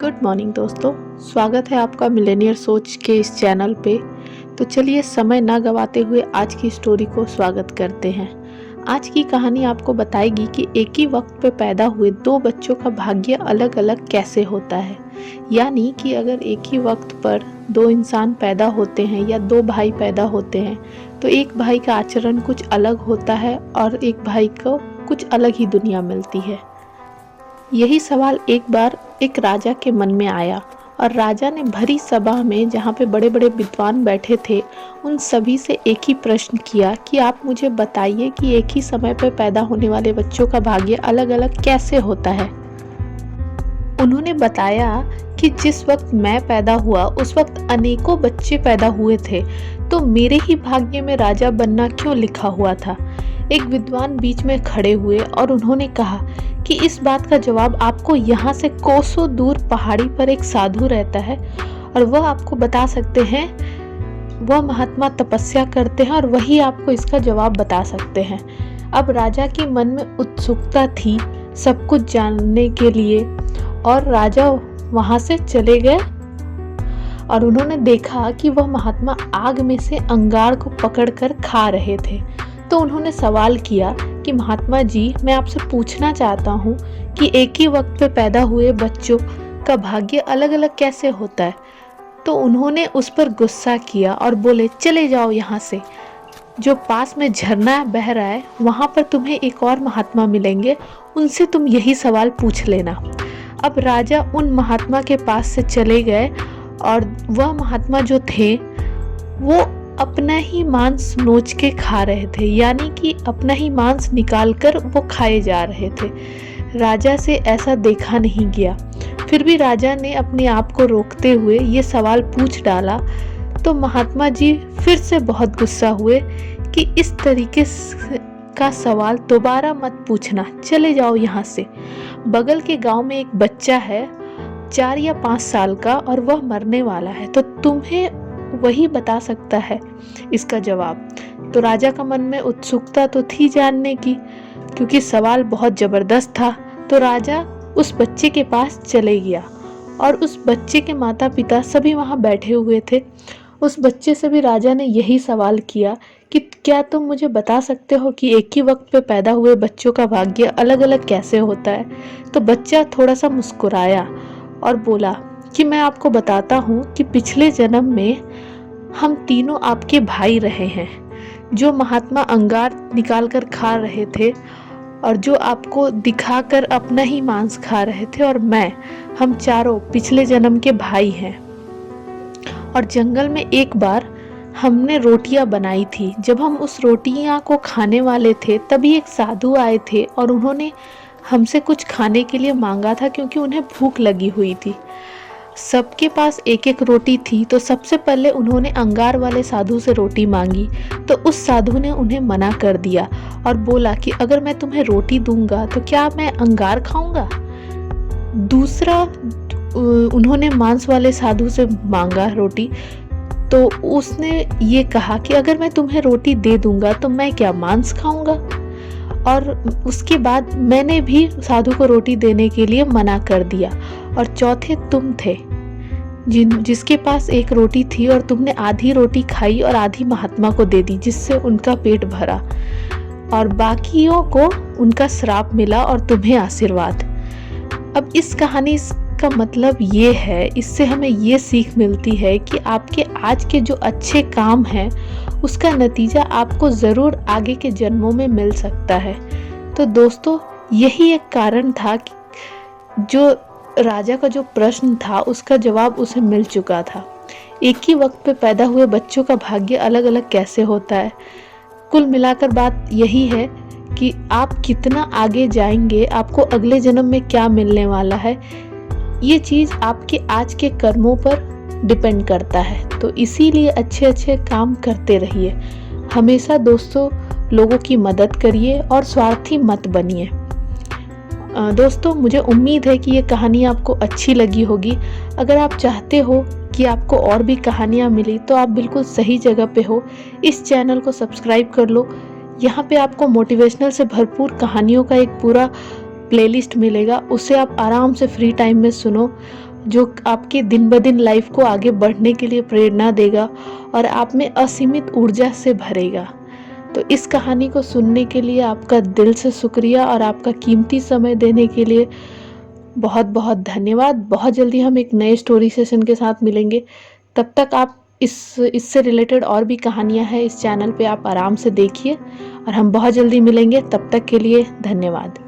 Good morning दोस्तों। स्वागत है आपका मिलेनियर सोच के इस चैनल पे। तो चलिए समय ना गवाते हुए आज की स्टोरी को स्वागत करते हैं। आज की कहानी आपको बताएगी कि एक ही वक्त पे पैदा हुए दो बच्चों का भाग्य अलग अलग कैसे होता है। यानी कि अगर एक ही वक्त पर दो इंसान पैदा होते हैं या दो भाई पैदा होते हैं तो एक भाई का आचरण कुछ अलग होता है और एक भाई को कुछ अलग ही दुनिया मिलती है। यही सवाल एक बार एक राजा के मन में आया और राजा ने भरी सभा में, जहाँ पे बड़े बड़े विद्वान बैठे थे, उन सभी से एक ही प्रश्न किया कि आप मुझे बताइए कि एक ही समय पर पैदा होने वाले बच्चों का भाग्य अलग अलग कैसे होता है। उन्होंने बताया कि जिस वक्त मैं पैदा हुआ उस वक्त अनेकों बच्चे पैदा हुए थे, तो मेरे ही भाग्य में राजा बनना क्यों लिखा हुआ था। एक विद्वान बीच में खड़े हुए और उन्होंने कहा कि इस बात का जवाब आपको यहाँ से कोसों दूर पहाड़ी पर एक साधु रहता है और वह आपको बता सकते हैं। वह महात्मा तपस्या करते हैं और वही आपको इसका जवाब बता सकते हैं। अब राजा के मन में उत्सुकता थी सब कुछ जानने के लिए और राजा वहां से चले गए और उन्होंने देखा कि वह महात्मा आग में से अंगार को पकड़कर खा रहे थे। तो उन्होंने सवाल किया कि महात्मा जी, मैं आपसे पूछना चाहता हूँ कि एक ही वक्त पे पैदा हुए बच्चों का भाग्य अलग अलग कैसे होता है। तो उन्होंने उस पर गुस्सा किया और बोले, चले जाओ यहाँ से, जो पास में झरना बह रहा है वहाँ पर तुम्हें एक और महात्मा मिलेंगे, उनसे तुम यही सवाल पूछ लेना। अब राजा उन महात्मा के पास से चले गए और वह महात्मा जो थे वो अपना ही मांस नोच के खा रहे थे, यानी कि अपना ही मांस निकालकर वो खाए जा रहे थे। राजा से ऐसा देखा नहीं गया। फिर भी राजा ने अपने आप को रोकते हुए ये सवाल पूछ डाला। तो महात्मा जी फिर से बहुत गुस्सा हुए कि इस तरीके का सवाल दोबारा मत पूछना, चले जाओ यहाँ से। बगल के गांव में एक बच्चा है 4 या 5 साल का और वह मरने वाला है, तो तुम्हें वही बता सकता है इसका जवाब। तो राजा का मन में उत्सुकता तो थी जानने की, क्योंकि सवाल बहुत जबरदस्त था। तो राजा उस बच्चे के पास चले गया और उस बच्चे के माता पिता सभी वहां बैठे हुए थे। उस बच्चे से भी राजा ने यही सवाल किया कि क्या तुम मुझे बता सकते हो कि एक ही वक्त पे पैदा हुए बच्चों का भाग्य अलग अलग कैसे होता है। तो बच्चा थोड़ा सा मुस्कुराया और बोला कि मैं आपको बताता हूँ कि पिछले जन्म में हम तीनों आपके भाई रहे हैं, जो महात्मा अंगार निकाल कर खा रहे थे और जो आपको दिखाकर अपना ही मांस खा रहे थे, और हम चारों पिछले जन्म के भाई हैं। और जंगल में एक बार हमने रोटियां बनाई थी। जब हम उस रोटियां को खाने वाले थे तभी एक साधु आए थे और उन्होंने हमसे कुछ खाने के लिए मांगा था, क्योंकि उन्हें भूख लगी हुई थी। सबके पास एक एक रोटी थी, तो सबसे पहले उन्होंने अंगार वाले साधु से रोटी मांगी। तो उस साधु ने उन्हें मना कर दिया और बोला कि अगर मैं तुम्हें रोटी दूंगा तो क्या मैं अंगार खाऊंगा। दूसरा उन्होंने मांस वाले साधु से मांगा रोटी, तो उसने ये कहा कि अगर मैं तुम्हें रोटी दे दूंगा तो मैं क्या मांस खाऊंगा। और उसके बाद मैंने भी साधु को रोटी देने के लिए मना कर दिया। और चौथे तुम थे, जिसके पास एक रोटी थी और तुमने आधी रोटी खाई और आधी महात्मा को दे दी, जिससे उनका पेट भरा और बाकियों को उनका श्राप मिला और तुम्हें आशीर्वाद। अब इस कहानी का मतलब ये है, इससे हमें ये सीख मिलती है कि आपके आज के जो अच्छे काम हैं उसका नतीजा आपको ज़रूर आगे के जन्मों में मिल सकता है। तो दोस्तों, यही एक कारण था कि जो राजा का जो प्रश्न था उसका जवाब उसे मिल चुका था। एक ही वक्त पे पैदा हुए बच्चों का भाग्य अलग अलग कैसे होता है। कुल मिलाकर बात यही है कि आप कितना आगे जाएंगे, आपको अगले जन्म में क्या मिलने वाला है, ये चीज़ आपके आज के कर्मों पर डिपेंड करता है। तो इसीलिए अच्छे अच्छे काम करते रहिए। हमेशा दोस्तों लोगों की मदद करिए और स्वार्थी मत बनिए। दोस्तों, मुझे उम्मीद है कि ये कहानी आपको अच्छी लगी होगी। अगर आप चाहते हो कि आपको और भी कहानियाँ मिली तो आप बिल्कुल सही जगह पे हो। इस चैनल को सब्सक्राइब कर लो। यहाँ पे आपको मोटिवेशनल से भरपूर कहानियों का एक पूरा प्लेलिस्ट मिलेगा, उसे आप आराम से फ्री टाइम में सुनो। जो आपके दिन ब दिन लाइफ को आगे बढ़ने के लिए प्रेरणा देगा और आप में असीमित ऊर्जा से भरेगा। तो इस कहानी को सुनने के लिए आपका दिल से शुक्रिया और आपका कीमती समय देने के लिए बहुत बहुत धन्यवाद। बहुत जल्दी हम एक नए स्टोरी सेशन के साथ मिलेंगे। तब तक आप इससे रिलेटेड और भी कहानियाँ हैं इस चैनल पे, आप आराम से देखिए और हम बहुत जल्दी मिलेंगे। तब तक के लिए धन्यवाद।